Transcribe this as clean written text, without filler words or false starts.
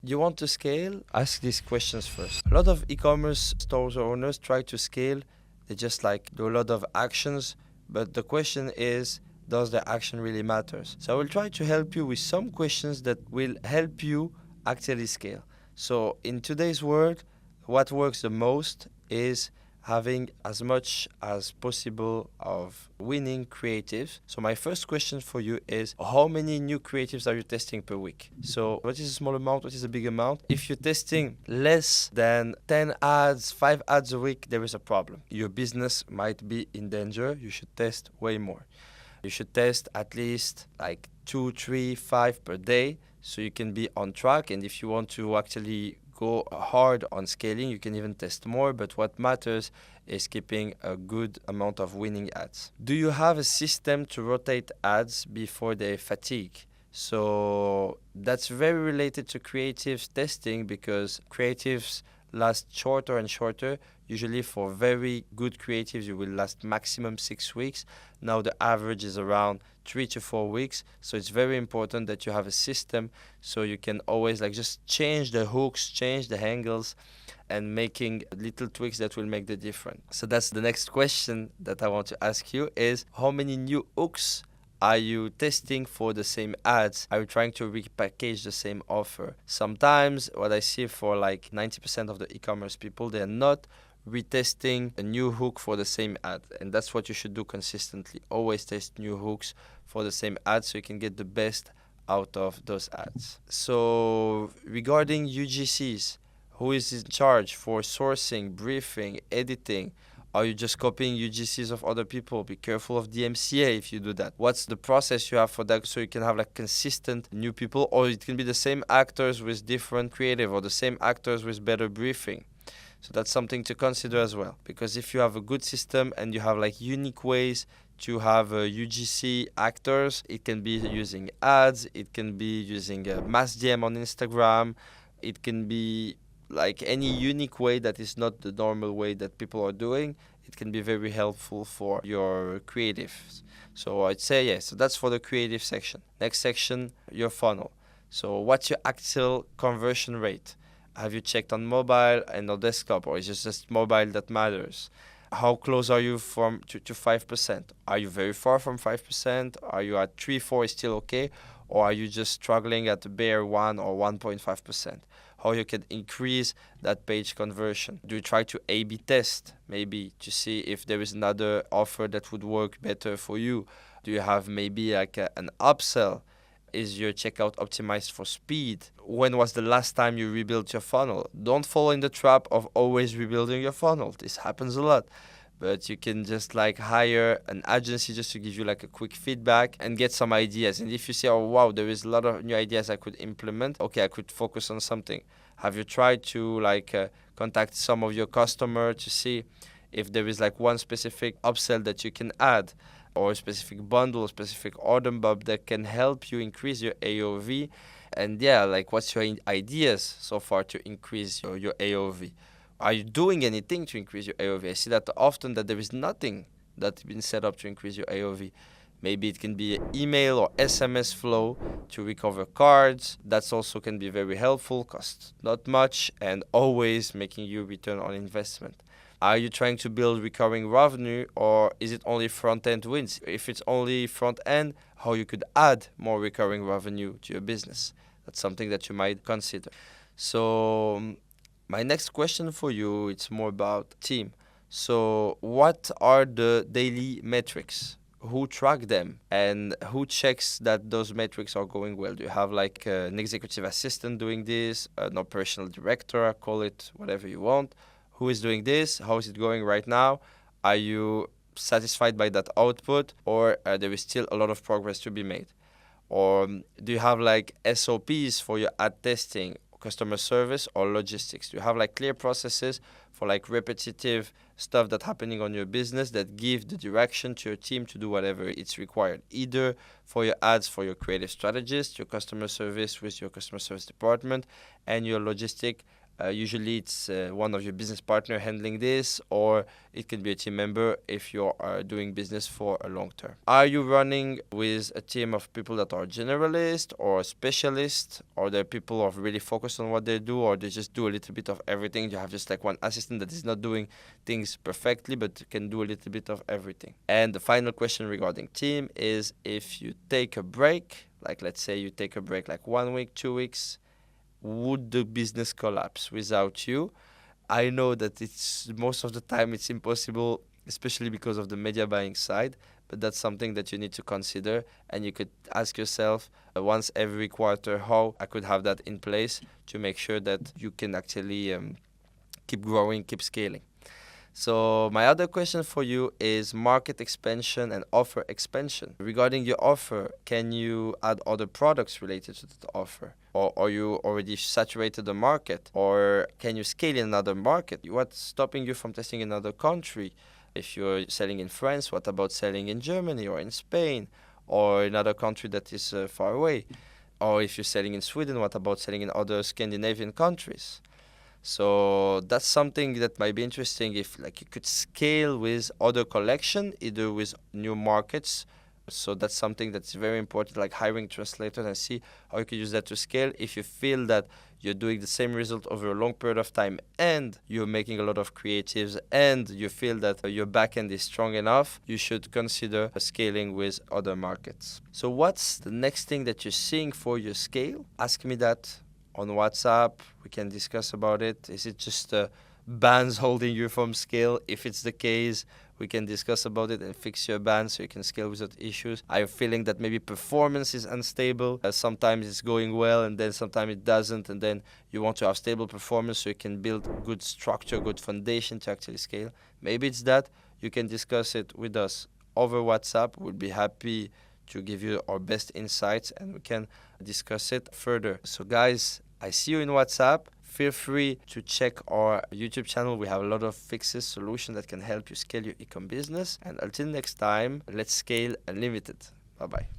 You want to scale? Ask these questions first. A lot of e-commerce stores or owners try to scale. They just like do a lot of actions, but the question is, does the action really matters? So I will try to help you with some questions that will help you actually scale. So in today's world, what works the most is having as much as possible of winning creatives. So my first question for you is, how many new creatives are you testing per week? So what is a small amount? What is a big amount? If you're testing less than 10 ads, 5 ads a week, there is a problem. Your business might be in danger. You should test way more. You should test at least like 2, 3, 5 per day so you can be on track. And if you want to actually go hard on scaling, you can even test more, but what matters is keeping a good amount of winning ads. Do you have a system to rotate ads before they fatigue? So that's very related to creatives testing, because creatives last shorter and shorter. Usually for very good creatives, you will last maximum 6 weeks. Now the average is around 3 to 4 weeks. So it's very important that you have a system so you can always like just change the hooks, change the angles, and making little tweaks that will make the difference. So that's the next question that I want to ask you is, how many new hooks are you testing for the same ads? Are you trying to repackage the same offer? Sometimes what I see for like 90% of the e-commerce people, they're not retesting a new hook for the same ad. And that's what you should do consistently. Always test new hooks for the same ad so you can get the best out of those ads. So regarding UGCs, who is in charge for sourcing, briefing, editing? Are you just copying UGCs of other people? Be careful of DMCA if you do that. What's the process you have for that so you can have like consistent new people? Or it can be the same actors with different creative, or the same actors with better briefing. So that's something to consider as well. Because if you have a good system and you have like unique ways to have UGC actors, it can be using ads, it can be using a mass DM on Instagram, it can be like any unique way that is not the normal way that people are doing. It can be very helpful for your creatives. So I'd say yes. So that's for the creative section. Next section, your funnel. So what's your actual conversion rate? Have you checked on mobile and on desktop, or is it just mobile that matters? How close are you from to 5%? Are you very far from 5%? Are you at 3, 4 is still okay? Or are you just struggling at the bare 1 or 1.5%? How you can increase that page conversion? Do you try to A/B test maybe to see if there is another offer that would work better for you? Do you have maybe like an upsell? Is your checkout optimized for speed? When was the last time you rebuilt your funnel? Don't fall in the trap of always rebuilding your funnel. This happens a lot. But you can just like hire an agency just to give you like a quick feedback and get some ideas. And if you say, oh wow, there is a lot of new ideas I could implement, okay, I could focus on something. Have you tried to like contact some of your customer to see if there is like one specific upsell that you can add, or a specific bundle, a specific order bump that can help you increase your AOV? And yeah, like what's your ideas so far to increase your AOV? Are you doing anything to increase your AOV? I see that often that there is nothing that's been set up to increase your AOV. Maybe it can be an email or SMS flow to recover cards. That's also can be very helpful, costs not much, and always making you return on investment. Are you trying to build recurring revenue, or is it only front-end wins? If it's only front-end, how you could add more recurring revenue to your business. That's something that you might consider. So my next question for you, it's more about team. So what are the daily metrics? Who track them, and who checks that those metrics are going well? Do you have like an executive assistant doing this, an operational director, call it whatever you want? Who is doing this? How is it going right now? Are you satisfied by that output, or there is still a lot of progress to be made? Or do you have like SOPs for your ad testing, customer service, or logistics? Do you have like clear processes for like repetitive stuff that's happening on your business that give the direction to your team to do whatever it's required, either for your ads, for your creative strategist, your customer service with your customer service department, and your logistic Usually it's one of your business partner handling this, or it can be a team member if you are doing business for a long term. Are you running with a team of people that are generalists or specialists, or they're people who are really focused on what they do, or they just do a little bit of everything? You have just like one assistant that is not doing things perfectly but can do a little bit of everything. And the final question regarding team is, if you take a break, like let's say you take a break like 1 week, 2 weeks, would the business collapse without you? I know that it's most of the time it's impossible, especially because of the media buying side, but that's something that you need to consider, and you could ask yourself once every quarter how I could have that in place to make sure that you can actually keep growing, keep scaling. So my other question for you is market expansion and offer expansion. Regarding your offer, can you add other products related to the offer? Or are you already saturated the market? Or can you scale in another market? What's stopping you from testing in another country? If you're selling in France, what about selling in Germany or in Spain or another country that is far away? Or if you're selling in Sweden, what about selling in other Scandinavian countries? So that's something that might be interesting if like you could scale with other collection, either with new markets. So that's something that's very important, like hiring translators, and see how you could use that to scale. If you feel that you're doing the same result over a long period of time and you're making a lot of creatives and you feel that your backend is strong enough, you should consider scaling with other markets. So what's the next thing that you're seeing for your scale? Ask me that on WhatsApp. We can discuss about it. Is it just bans holding you from scale? If it's the case, we can discuss about it and fix your ban so you can scale without issues. Are you feeling that maybe performance is unstable? Sometimes it's going well and then sometimes it doesn't, and then you want to have stable performance so you can build good structure, good foundation to actually scale. Maybe it's that. You can discuss it with us over WhatsApp. We'll be happy to give you our best insights and we can discuss it further. So guys, I see you in WhatsApp. Feel free to check our YouTube channel. We have a lot of fixes, solutions that can help you scale your ecom business. And until next time, let's scale unlimited. Bye-bye.